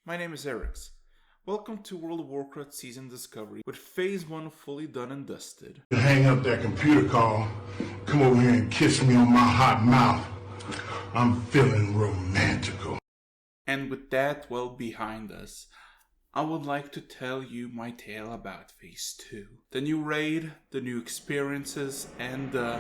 My name is Eric's. Welcome to World of Warcraft Season Discovery with Phase 1 fully done and dusted. Hang up that computer call, come over here and kiss me on my hot mouth. I'm feeling romantical. And with that well behind us, I would like to tell you my tale about Phase 2. The new raid, the new experiences, and the...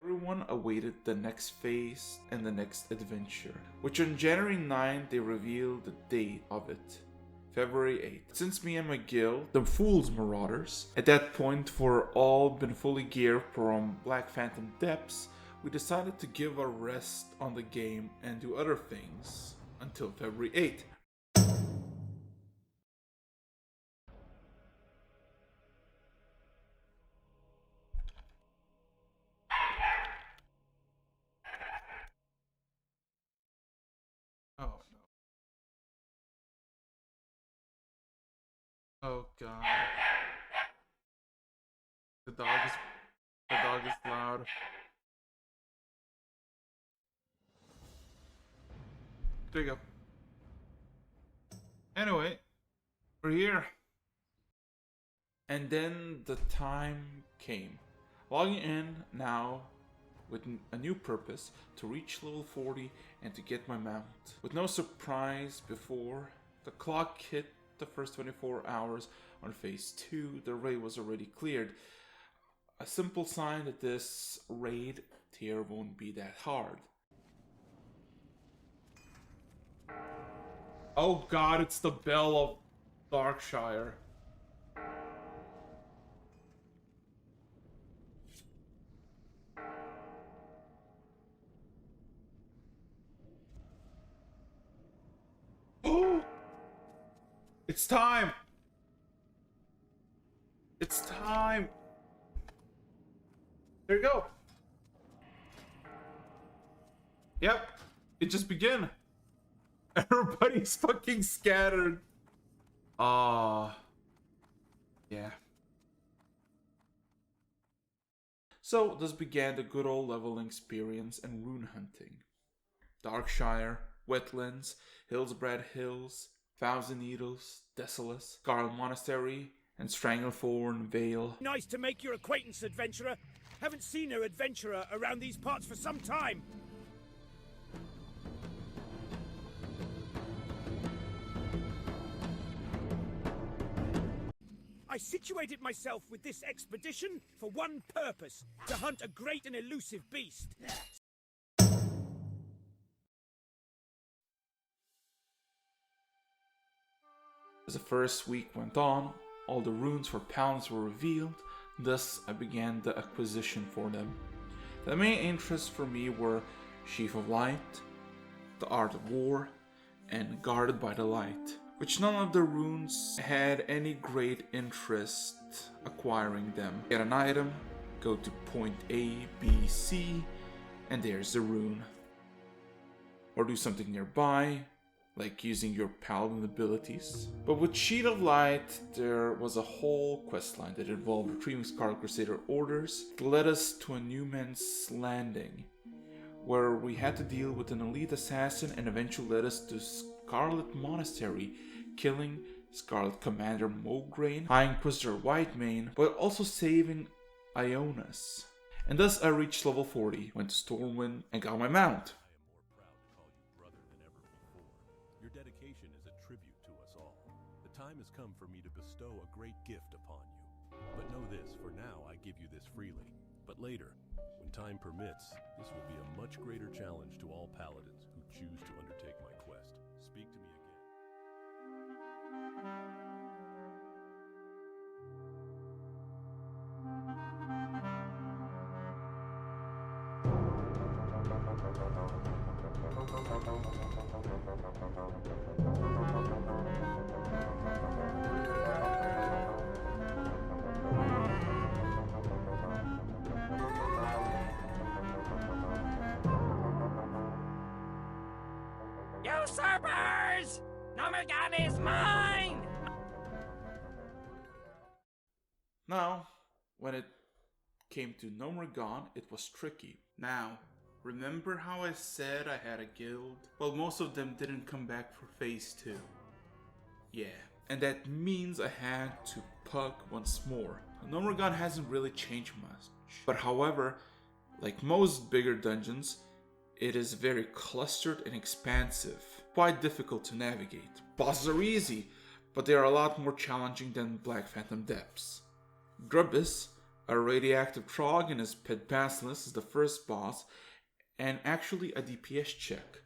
Everyone awaited the next phase and the next adventure, which on January 9th they revealed the date of it, February 8th. Since me and my guild, the Fool's Marauders, at that point were all been fully geared from Black Phantom Depths, we decided to give a rest on the game and do other things until February 8th. Oh no. Oh god. The dog is loud. There you go. Anyway, we're here. And then the time came. Logging in now with a new purpose to reach level 40 and to get my mount. With no surprise before, the clock hit the first 24 hours on Phase 2, the raid was already cleared. A simple sign that this raid tier won't be that hard. Oh god, it's the bell of Darkshire. Oh! It's time! It's time! There you go. Yep, it just began. Everybody's fucking scattered. Yeah. So this began the good old leveling experience and rune hunting. Darkshire, Wetlands, Hillsbrad Hills, Thousand Needles, Desolate, Scarlet Monastery, and Stranglethorn Vale. Nice to make your acquaintance, adventurer. Haven't seen no adventurer around these parts for some time. I situated myself with this expedition for one purpose, to hunt a great and elusive beast. As the first week went on, all the runes for Paladins were revealed, thus I began the acquisition for them. The main interests for me were Sheaf of Light, the Art of War, and Guarded by the Light, which none of the runes had any great interest acquiring them. Get an item, go to point A, B, C, and there's the rune. Or do something nearby, like using your paladin abilities. But with Sheet of Light, there was a whole questline that involved retrieving Scarlet Crusader orders that led us to a Newman's Landing, where we had to deal with an elite assassin and eventually led us to Scarlet Monastery, killing Scarlet Commander Mograine, High Inquisitor Whitemane, but also saving Ionas. And thus I reached level 40, went to Stormwind, and got my mount. Time has come for me to bestow a great gift upon you. But know this, for now I give you this freely. But later, when time permits, this will be a much greater challenge to all paladins who choose to undertake my quest. Speak to me Usurpers! Nomergan is mine! Now, when it came to Nomergon, it was tricky. Now, remember how I said I had a guild? Well, most of them didn't come back for phase 2. Yeah, and that means I had to pug once more. Nomergon hasn't really changed much. But however, like most bigger dungeons, it is very clustered and expansive. Quite difficult to navigate. Bosses are easy, but they are a lot more challenging than Black Phantom Depths. Grubbis, a radioactive trog and his pet Basilisk is the first boss, and actually a DPS check.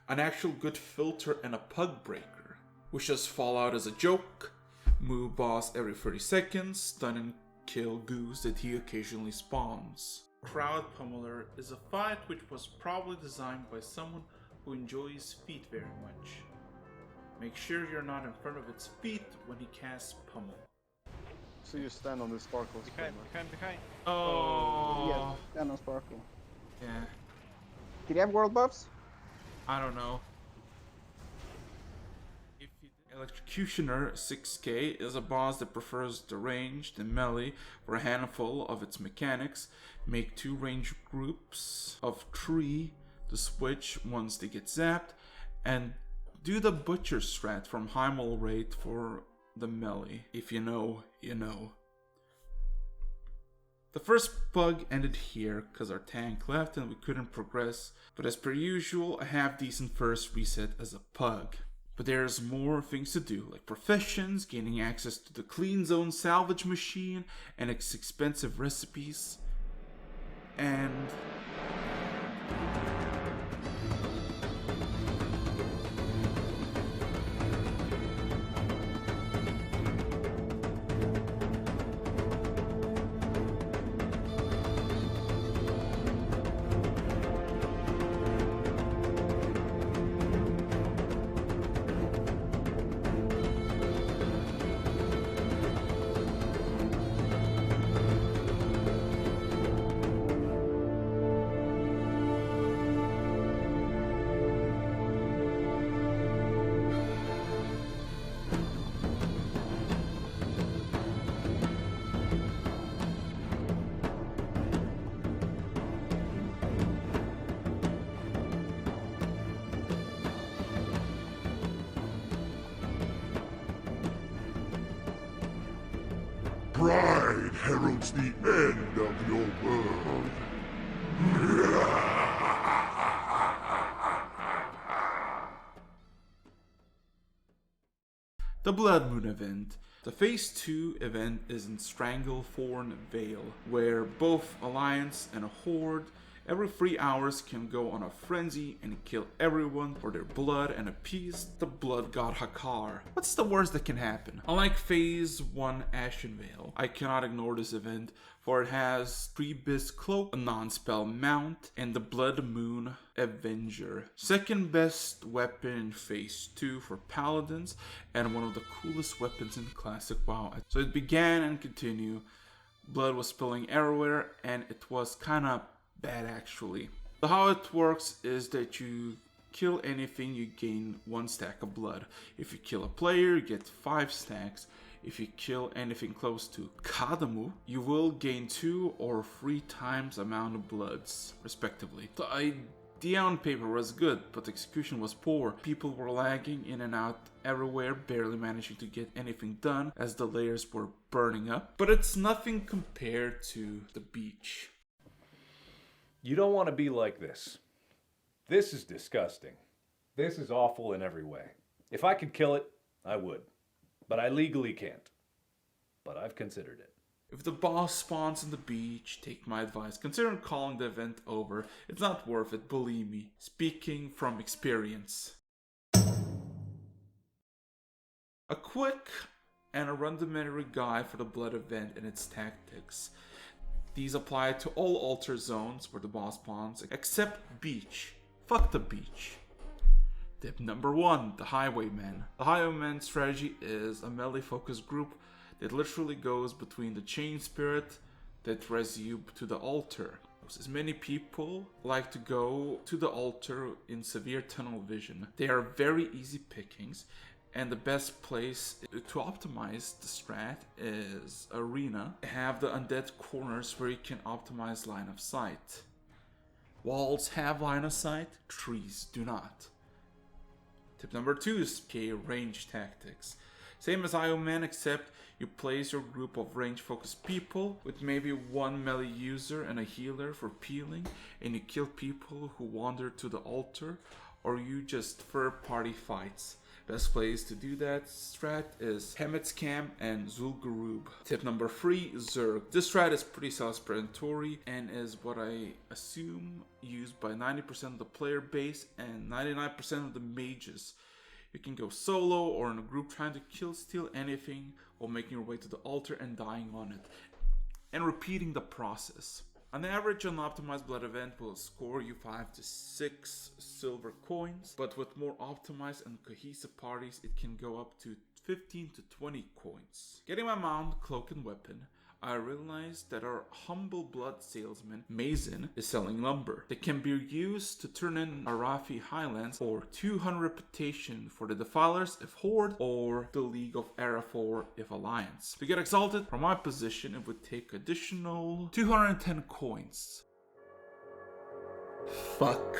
An actual good filter and a pug breaker. Which just fall out as a joke. Move boss every 30 seconds, stun and kill goose that he occasionally spawns. Crowd Pummeler is a fight which was probably designed by someone who enjoys feet very much. Make sure you're not in front of its feet when he casts Pummel. So you stand on the sparkles. Behind. Oh, Yeah, stand on Sparkle. yeah. Did he have world buffs? I don't know. Electrocutioner 6K is a boss that prefers the ranged and melee for a handful of its mechanics. Make 2 range groups of 3 to switch once they get zapped, and do the butcher strat from Heimel rate for the melee. If you know, you know. The first pug ended here because our tank left and we couldn't progress, but as per usual, a half decent first reset as a pug. But there's more things to do, like professions, gaining access to the clean zone salvage machine, and its expensive recipes, and Pride heralds the end of your world. the Blood Moon event. The Phase 2 event is in Stranglethorn Vale, where both Alliance and a Horde every 3 hours can go on a frenzy and kill everyone for their blood and appease the blood god Hakar. What's the worst that can happen? Unlike Phase 1 Ashen Vale, I cannot ignore this event, for it has 3-Bis Cloak, a non-spell mount, and the Blood Moon Avenger. Second best weapon in Phase 2 for Paladins, and one of the coolest weapons in Classic WoW. So it began and continued. Blood was spilling everywhere, and it was kinda bad actually. So how it works is that you kill anything, you gain 1 stack of blood. If you kill a player, you get 5 stacks. If you kill anything close to Kadamu, you will gain 2 or 3 times amount of bloods, respectively. The idea on paper was good, but the execution was poor. People were lagging in and out everywhere, barely managing to get anything done as the layers were burning up. But it's nothing compared to the beach. You don't want to be like this. This is disgusting. This is awful in every way. If I could kill it, I would. But I legally can't. But I've considered it. If the boss spawns on the beach, take my advice, consider calling the event over. It's not worth it, believe me. Speaking from experience. A quick and a rudimentary guide for the blood event and its tactics. These apply to all altar zones where the boss spawns, except beach. Fuck the beach. Tip number 1, the Highwaymen. The Highwaymen strategy is a melee focused group that literally goes between the chain spirit that res you to the altar. As many people like to go to the altar in severe tunnel vision. They are very easy pickings, and the best place to optimize the strat is arena. Have the undead corners where you can optimize line of sight. Walls have line of sight, trees do not. Tip number 2 is range tactics. Same as IO Man, except you place your group of range focused people with maybe one melee user and a healer for peeling, and you kill people who wander to the altar, or you just third party fights. Best place to do that strat is Hemet's Camp and Zul'Gurub. Tip number 3, Zerg. This strat is pretty self-explanatory and is what I assume used by 90% of the player base and 99% of the mages. You can go solo or in a group trying to kill steal anything while making your way to the altar and dying on it, and repeating the process. On average, an optimized blood event will score you 5 to 6 silver coins, but with more optimized and cohesive parties, it can go up to 15 to 20 coins. Getting my mount, cloak and weapon, I realized that our humble blood salesman, Mason, is selling lumber that can be used to turn in Arafi Highlands or 200 reputation for the Defilers if Horde or the League of Arafor if Alliance. To get exalted, from my position it would take additional 210 coins. Fuck.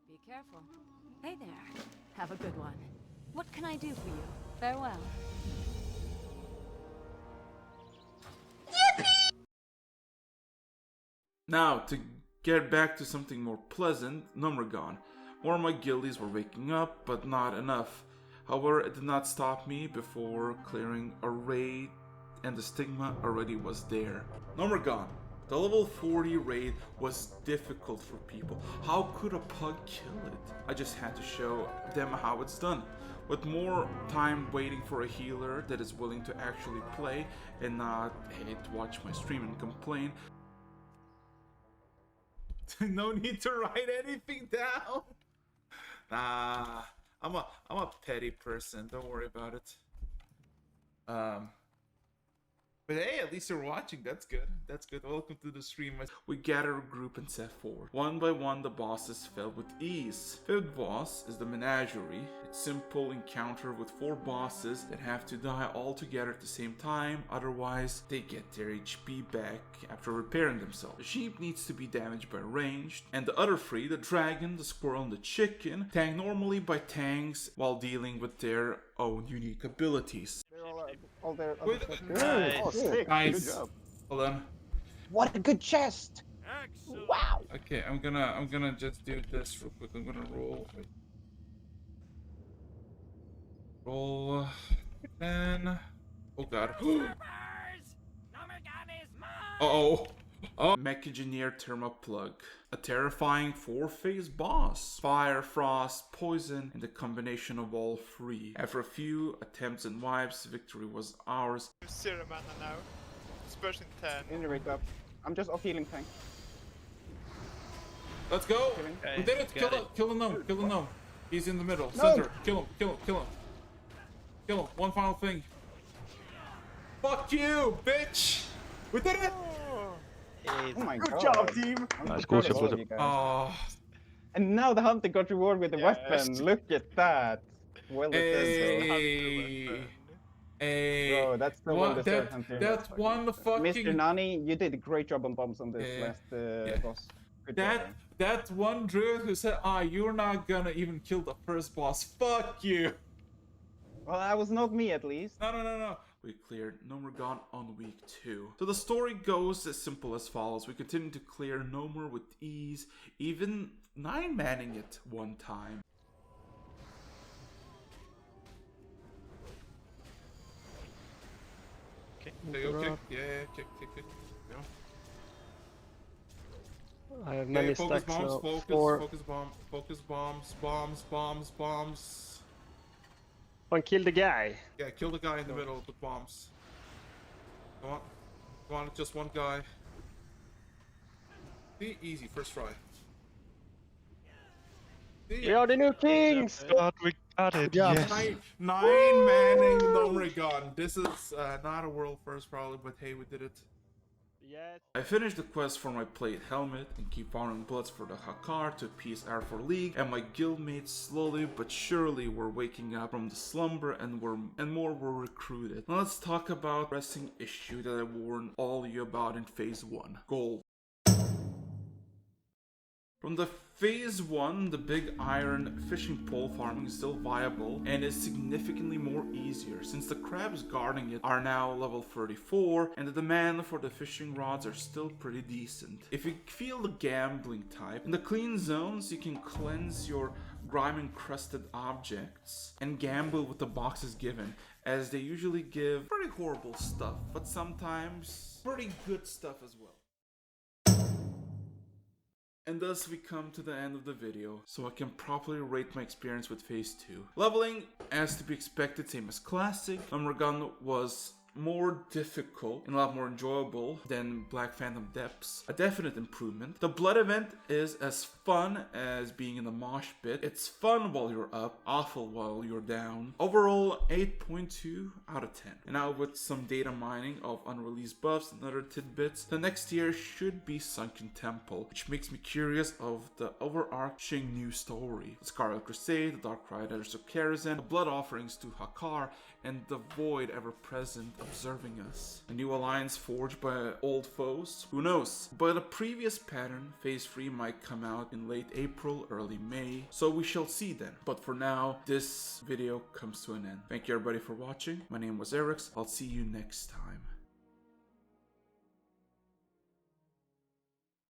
Be careful. Hey there. Have a good one. What can I do for you? Farewell. Now, to get back to something more pleasant, Numragon. More of my guildies were waking up, but not enough. However, it did not stop me before clearing a raid, and the stigma already was there. Numragon. The level 40 raid was difficult for people. How could a pug kill it? I just had to show them how it's done. With more time waiting for a healer that is willing to actually play and not hate to watch my stream and complain. No need to write anything down. Nah, I'm a petty person. Don't worry about it. But hey, at least you're watching. That's good. That's good. Welcome to the stream. We gather a group and set forward. One by one, the bosses fell with ease. Fifth boss is the Menagerie. It's simple encounter with 4 bosses that have to die all together at the same time. Otherwise, they get their HP back after repairing themselves. The sheep needs to be damaged by ranged, and the other 3, the dragon, the squirrel, and the chicken, tank normally by tanks while dealing with their own unique abilities. They're all there. Wait, Oh, sick. Nice. Good job. Hold on. What a good chest! Excellent. Wow! Okay, I'm gonna just do this real quick. I'm gonna roll. Wait. Roll 10. Oh god. Uh-oh. Oh. Mech Engineer Therma Plug. A terrifying 4-phase boss. Fire, frost, poison, and the combination of all 3. After a few attempts and wipes, victory was ours. Zero mana now. Dispersion 10. Innerate up. I'm just off healing tank. Let's go! Okay, We did it! got Kill the gnome! Kill the gnome! He's in the middle. No. Center. Kill him! Kill him! Kill him! Kill him! One final thing. Fuck you, bitch! We did it! Oh my Good god. job, team. I'm Nice, so proud good of all job. of you guys. Oh, And now the hunter got reward with the Yes. weapon. Look at that. Well deserved. hey, hey. Bro, that's the One- one deserved hunter. That's one fucking. Mr. Nani, you did a great job on bombs on this Yeah. last Yeah. boss. Good job, man. That's one druid who said, you're not gonna even kill the first boss. Fuck you. Well, that was not me at least. No. We cleared Nomergon on week 2. So the story goes as simple as follows. We continue to clear Nomer with ease, even 9-manning it one time. Okay. Okay. Yeah, kick. No. I have Okay, many focus stacks bombs, now. focus 4. bombs. One kill the guy. Yeah, kill the guy in the middle with the bombs. Come on, just one guy. See, easy, first try. See? We are the new kings! God, we got it. job. Yes. Nine manning Nomergon. This is not a world first probably, but hey, we did it. Yes. I finished the quest for my plate helmet and keep farming bloods for the Hakar to appease R4 League, and my guildmates slowly but surely were waking up from the slumber and more were recruited. Now let's talk about the pressing issue that I warned all you about in phase 1. Gold. From the phase 1, the big iron fishing pole farming is still viable and is significantly more easier since the crabs guarding it are now level 34 and the demand for the fishing rods are still pretty decent. If you feel the gambling type, in the clean zones you can cleanse your grime encrusted objects and gamble with the boxes given, as they usually give pretty horrible stuff, but sometimes pretty good stuff as well. And thus we come to the end of the video, so I can properly rate my experience with phase 2. Leveling, as to be expected, same as classic. Nomergon was more difficult and a lot more enjoyable than Black Phantom Depths. A definite improvement. The blood event is as fun as being in the mosh pit. It's fun while you're up, awful while you're down. Overall, 8.2 out of 10. And now with some data mining of unreleased buffs and other tidbits, the next tier should be Sunken Temple, which makes me curious of the overarching new story. The Scarlet Crusade, the Dark Riders of Karazhan, the blood offerings to Hakar, and the void ever present observing us. A new alliance forged by old foes? Who knows? But a previous pattern, phase 3 might come out in late April, early May, so we shall see then. But for now, this video comes to an end. Thank you everybody for watching. My name was Erix. I'll see you next time.